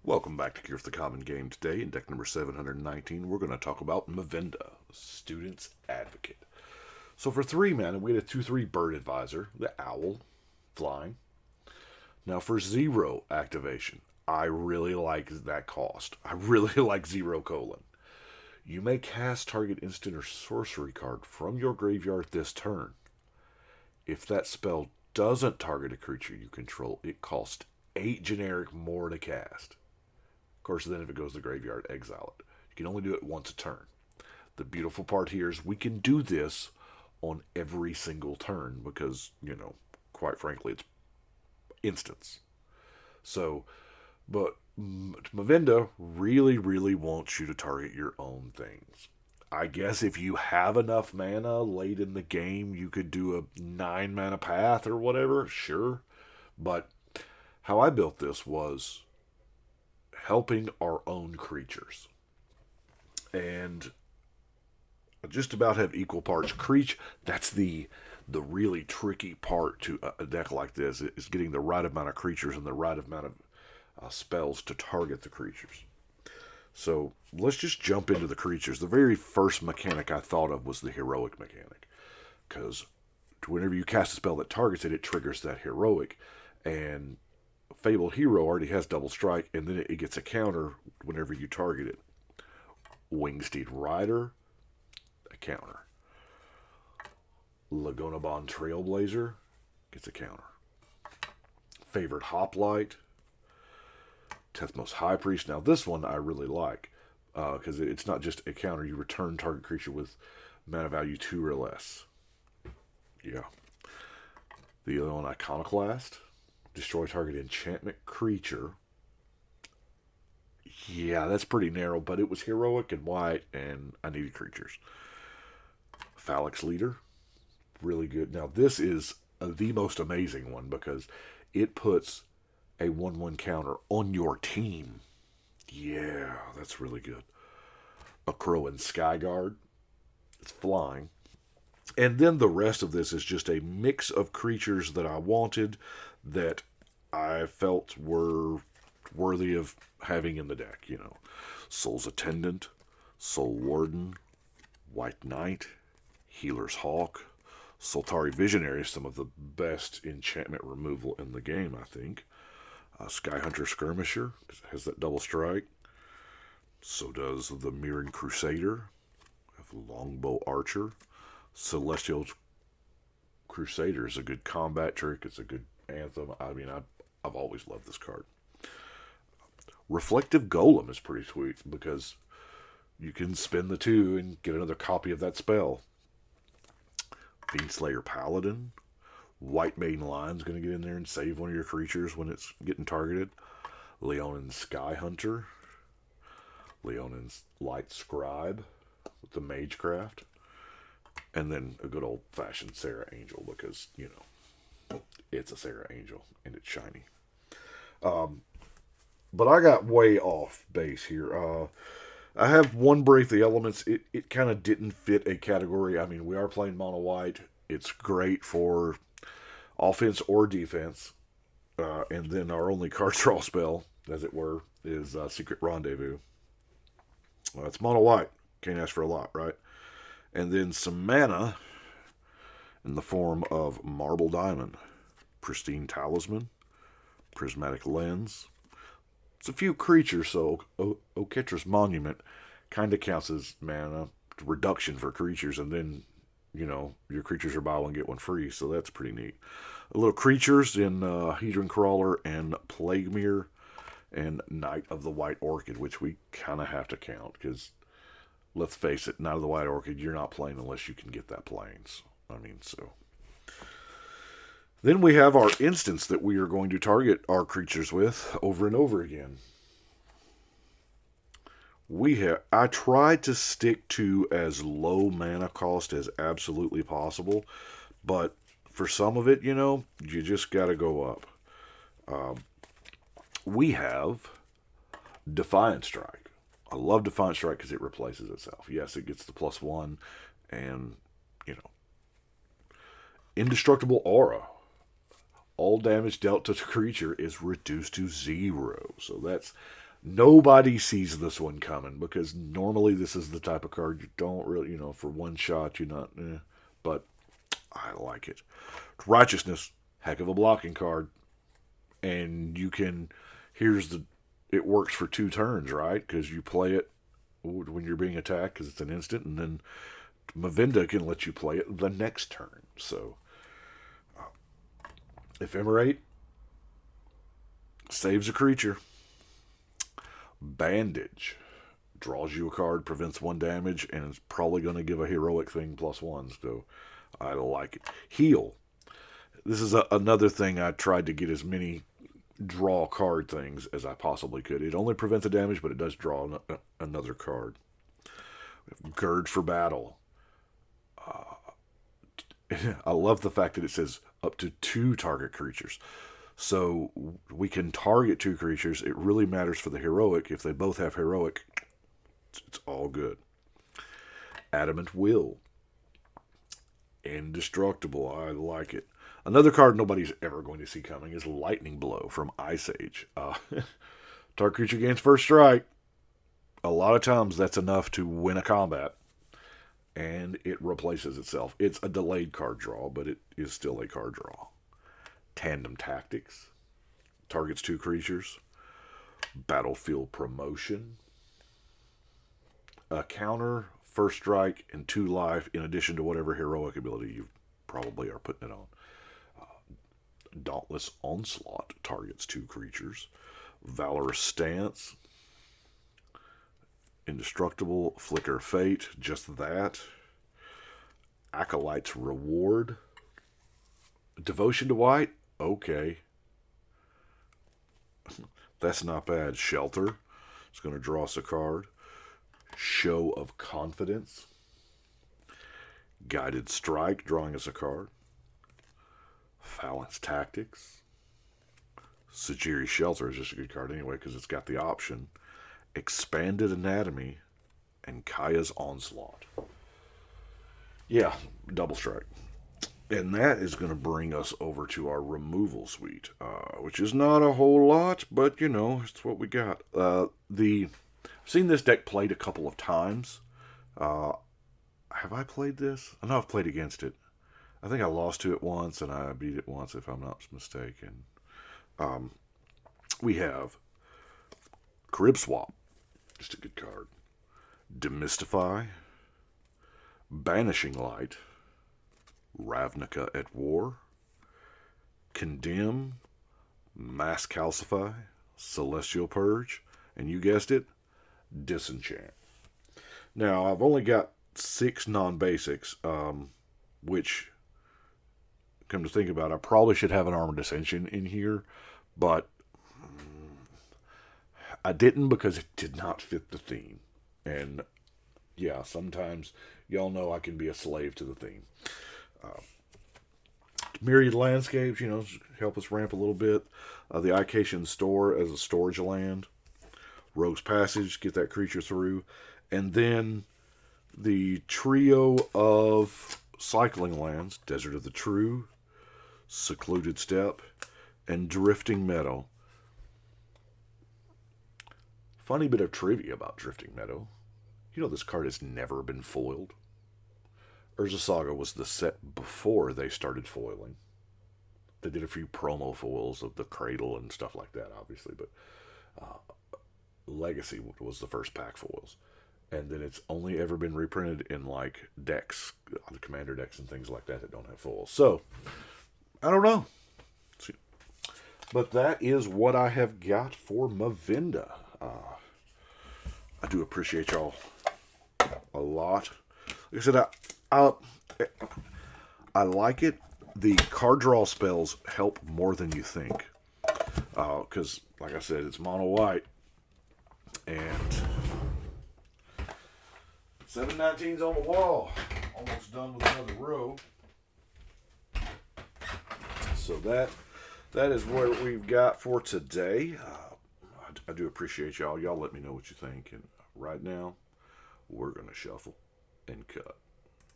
Welcome back to Cure for the Common Game. Today, in deck number 719, we're going to talk about Mavinda, Student's Advocate. So for 3 mana, we had a 2/3 Bird Advisor, the Owl, flying. Now for 0 activation, I really like that cost. I really like 0:. You may cast target instant or sorcery card from your graveyard this turn. If that spell doesn't target a creature you control, it costs 8 generic more to cast. Of course, then if it goes to the graveyard, exile it. You can only do it once a turn. The beautiful part here is we can do this on every single turn because, quite frankly, it's instants. So, but Mavinda really, really wants you to target your own things. I guess if you have enough mana late in the game, you could do a 9 mana path or whatever, sure. But how I built this was helping our own creatures. And just about have equal parts creature. That's the really tricky part to a deck like this is getting the right amount of creatures and the right amount of spells to target the creatures. So let's just jump into the creatures. The very first mechanic I thought of was the heroic mechanic, because whenever you cast a spell that targets it, it triggers that heroic, and Fabled Hero already has double strike, and then it gets a counter whenever you target it. Wingsteed Rider, a counter. Lagonabon Trailblazer gets a counter. Favored Hoplite, Tethmos High Priest. Now this one I really like because it's not just a counter. You return target creature with mana value 2 or less. Yeah. The other one, Iconoclast. Destroy target enchantment creature. Yeah, that's pretty narrow, but it was heroic and white, and I needed creatures. Phalanx Leader. Really good. Now, this is the most amazing one because it puts a 1/1 counter on your team. Yeah, that's really good. A Crow and Skyguard. It's flying. And then the rest of this is just a mix of creatures that I wanted that I felt were worthy of having in the deck. Soul's Attendant, Soul Warden, White Knight, Healer's Hawk, Soltari Visionary, some of the best enchantment removal in the game, I think. Skyhunter Skirmisher, because it has that double strike. So does the Mirren Crusader. I have Longbow Archer. Celestial Crusader is a good combat trick. It's a good anthem. I mean, I've always loved this card. Reflective Golem is pretty sweet because you can spend the 2 and get another copy of that spell. Fiendslayer Paladin. White Maiden Lion's going to get in there and save one of your creatures when it's getting targeted. Leonin Skyhunter. Leonin's Light Scribe with the Magecraft. And then a good old-fashioned Sarah Angel because, it's a Sarah Angel and it's shiny. But I got way off base here. I have one Brave the Elements. It kind of didn't fit a category. I mean, we are playing mono white. It's great for offense or defense. And then our only card draw spell, as it were, is Secret Rendezvous. It's mono white. Can't ask for a lot, right? And then some mana in the form of Marble Diamond, Pristine Talisman, Prismatic Lens. It's a few creatures, so Oketra's Monument kind of counts as mana reduction for creatures, and then, your creatures are buy one, get one free, so that's pretty neat. A little creatures in Hedron Crawler and Plaguemere and Knight of the White Orchid, which we kind of have to count, because let's face it, Knight of the White Orchid, you're not playing unless you can get that plains. So. Then we have our instance that we are going to target our creatures with over and over again. I tried to stick to as low mana cost as absolutely possible, but for some of it, you just got to go up. We have Defiant Strike. I love Defiant Strike because it replaces itself. Yes, it gets the +1, and, Indestructible Aura. All damage dealt to the creature is reduced to 0. So that's Nobody sees this one coming because normally this is the type of card you don't really, for one shot, you're not, but I like it. Righteousness, heck of a blocking card. And you can, it works for 2 turns, right? Because you play it when you're being attacked because it's an instant, and then Mavinda can let you play it the next turn. So, Ephemerate saves a creature. Bandage draws you a card, prevents 1 damage, and is probably going to give a heroic thing +1. So I like it. Heal. This is another thing I tried to get as many draw card things as I possibly could. It only prevents the damage, but it does draw another card. Gird for battle. I love the fact that it says up to 2 target creatures. So we can target 2 creatures. It really matters for the heroic. If they both have heroic, it's all good. Adamant Will. Indestructible. I like it. Another card nobody's ever going to see coming is Lightning Blow from Ice Age. Target creature gains first strike. A lot of times that's enough to win a combat. And it replaces itself. It's a delayed card draw, but it is still a card draw. Tandem Tactics. Targets 2 creatures. Battlefield Promotion. A counter, first strike, and 2 life in addition to whatever heroic ability you probably are putting it on. Dauntless Onslaught targets 2 creatures. Valorous Stance. Indestructible. Flicker Fate. Just that. Acolyte's Reward. Devotion to White. Okay. That's not bad. Shelter. It's going to draw us a card. Show of Confidence. Guided Strike. Drawing us a card. Phalanx Tactics. Sajiri Shelter is just a good card anyway because it's got the option. Expanded Anatomy. And Kaya's Onslaught. Yeah, double strike. And that is going to bring us over to our removal suite, which is not a whole lot, but, it's what we got. I've seen this deck played a couple of times. Have I played this? I know I've played against it. I think I lost to it once, and I beat it once, if I'm not mistaken. We have Crib Swap. Just a good card. Demystify. Banishing Light. Ravnica at War. Condemn. Mass Calcify. Celestial Purge. And you guessed it, Disenchant. Now, I've only got 6 non-basics, which, come to think about it, I probably should have an Armored Ascension in here, but I didn't because it did not fit the theme. And, yeah, sometimes, y'all know I can be a slave to the theme. Myriad Landscapes, help us ramp a little bit. The Ication Store as a storage land. Rogue's Passage, get that creature through. And then the trio of cycling lands, Desert of the True, Secluded Steppe, and Drifting Meadow. Funny bit of trivia about Drifting Meadow. This card has never been foiled. Urza Saga was the set before they started foiling. They did a few promo foils of the Cradle and stuff like that, obviously, but Legacy was the first pack foils. And then it's only ever been reprinted in, decks, the Commander decks and things like that don't have foils. So, I don't know. But that is what I have got for Mavinda. I do appreciate y'all a lot. Like I said, I like it. The card draw spells help more than you think. Because, like I said, it's mono white. And 719's on the wall. Almost done with another row. So that is what we've got for today. I do appreciate y'all. Y'all let me know what you think. And right now, we're going to shuffle and cut.